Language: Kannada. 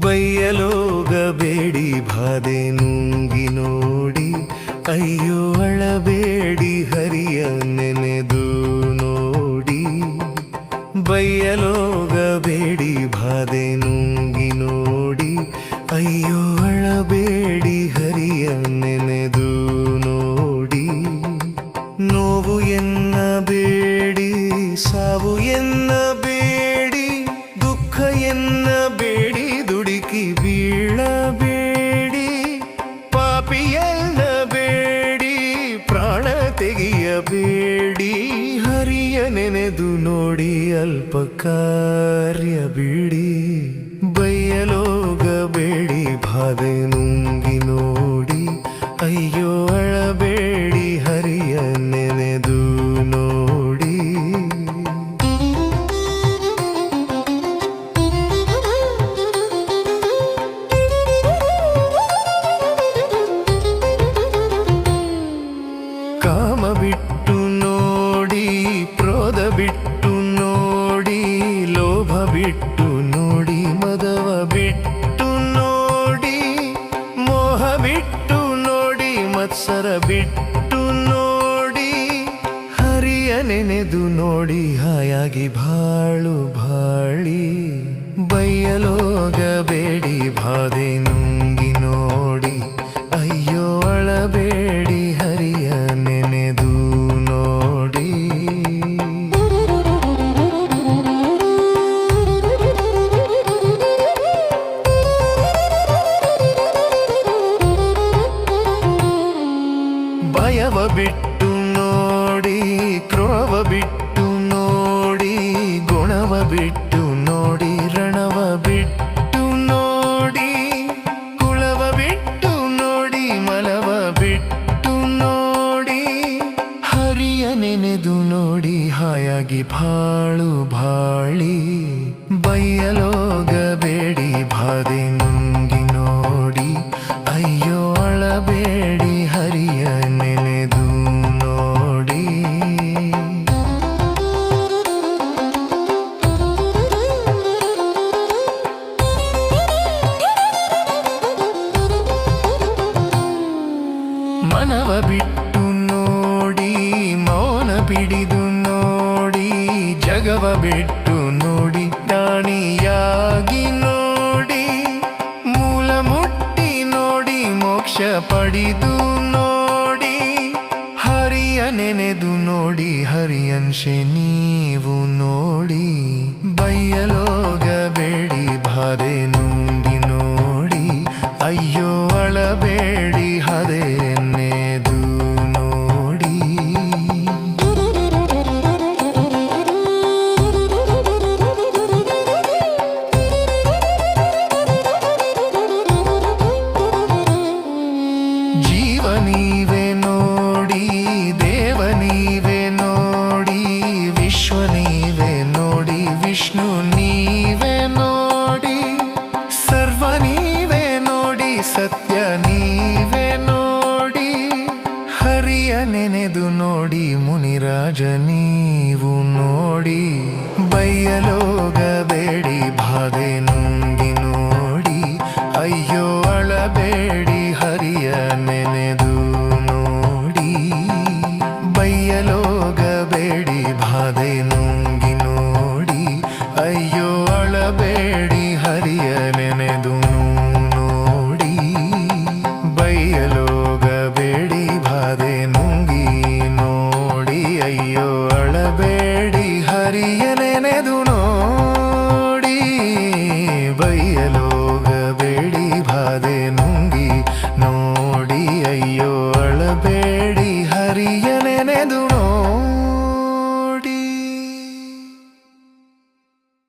ಬೈಯಲೋಗಬೇಡಿ ಬಾಧೆ ನುಂಗಿ ನೋಡಿ, ಅಯ್ಯೋ ಅಳಬೇಡಿ ಹರಿಯ ನೆನೆದು ನೋಡಿ. ಬೈಯಲೋಗಬೇಡಿ ಬಾಧೆ ನುಂಗಿ ನೋಡಿ, ಅಯ್ಯೋ ಅಳಬೇಡಿ ಹರಿಯ ನೆನೆದು ನೋಡಿ. ನೋವು ಎನ್ನಬೇಡಿ, ಸಾವು ಎನ್ನಬೇಡಿ, ದುಃಖ ಎನ್ನಬೇಡಿ, ದುಡುಕಿ ಬೀಳಬೇಡಿ. ಪಾಪಿ ಎನ್ನಬೇಡಿ, ಪ್ರಾಣ ತೆಗೆಯಬೇಡಿ, ಹರಿಯ ನೆನೆದು ನೋಡಿ ಅಲ್ಪ ಕಾರ್ಯ ಬಿಡಿ. ಬೈಯಲೋಗಬೇಡಿ ಬಾಧೆ ನುಂಗಿ ನೋಡಿ, ಅಯ್ಯೋ ಅಳಬೇಡಿ ಹರಿಯ ನೆನೆದು ನೋಡಿ. ಕಾಮ ಬಿಟ್ಟು ನೋಡಿ, ಕ್ರೋಧ ಬಿಟ್ಟು ನೋಡಿ, ಲೋಭ ಬಿಟ್ಟು ನೋಡಿ, ಮದವ ಬಿಟ್ಟು ನೋಡಿ, ಮೋಹ ಬಿಟ್ಟು ನೋಡಿ, ಮತ್ಸರ ಬಿಟ್ಟು ನೋಡಿ, ಹರಿಯ ನೆನೆದು ನೋಡಿ ಹಾಯಾಗಿ ಬಾಳು ಬಾಳಿ. ಬೈಯಲೋಗಬೇಡಿ ಬಾಧೆ ನುಂಗಿ ನೋಡಿ, ಅಯ್ಯೋ ಅಳಬೇಡಿ ಹರಿಯ ನೆನೆದು ನೋಡಿ. ಭಯವ ಬಿಟ್ಟು ನೋಡಿ, ಕ್ರೋಧ ಬಿಟ್ಟು ನೋಡಿ, ಗುಣವ ಬಿಟ್ಟು ನೋಡಿ, ರಣವ ಬಿಟ್ಟು ನೋಡಿ, ಕುಳವ ಬಿಟ್ಟು ನೋಡಿ, ಮಲವ ಬಿಟ್ಟು ನೋಡಿ, ಹರಿಯ ನೆನೆದು ನೋಡಿ ಹಾಯಾಗಿ ಬಾಳು ಬಾಳಿ. ಬೈಯಲೋಗಬೇಡಿ ಬಾಧೆ ನುಂಗಿ ನೋಡಿ, ಅಯ್ಯೋ ಅಳಬೇಡಿ ಹರಿಯ ನೆನೆದು ನೋಡಿ. ಮನವ ಬಿಟ್ಟು ನೋಡಿ, ಮೌನ ಬಿಡಿದು ನೋಡಿ, ಜಗವ ಬಿಟ್ಟು ನೋಡಿ, ದಾನಿಯಾಗಿ ನೋಡಿ, ಮೂಲ ಮುಟ್ಟಿ ನೋಡಿ, ಮೋಕ್ಷ ಪಡಿದು ನೋಡಿ, ಹರಿಯ ನೆನೆದು ನೋಡಿ, ಹರಿಯಂಶೆ ನೀವು ನೋಡಿ. ಬೈಯಲೋಗಬೇಡಿ ಬಾಧೆ ನುಂಗಿ ನೋಡಿ, ಅಯ್ಯೋ ಅಳಬೇಡಿ ಹದೆ ನೆನೆದು ನೋಡಿ. ಜೀವ ನೀವೇ ನೋಡಿ, ದೇವ ನೀವೇ ನೋಡಿ, ವಿಶ್ವ ನೀವೇ ನೋಡಿ, ವಿಷ್ಣು ನೀವೇ ನೋಡಿ, ಸರ್ವ ನೀವೇ ನೋಡಿ, ಸತ್ಯ ನೀವೇ ನೋಡಿ, ಹರಿಯ ನೆನೆದು ನೋಡಿ, ಮುನಿರಾಜ ನೀವು ನೋಡಿ. ಬೈಯಲೋಗಬೇಡಿ ಬಾಧೆ ನುಂಗಿ ನೋಡಿ, ಅಯ್ಯೋ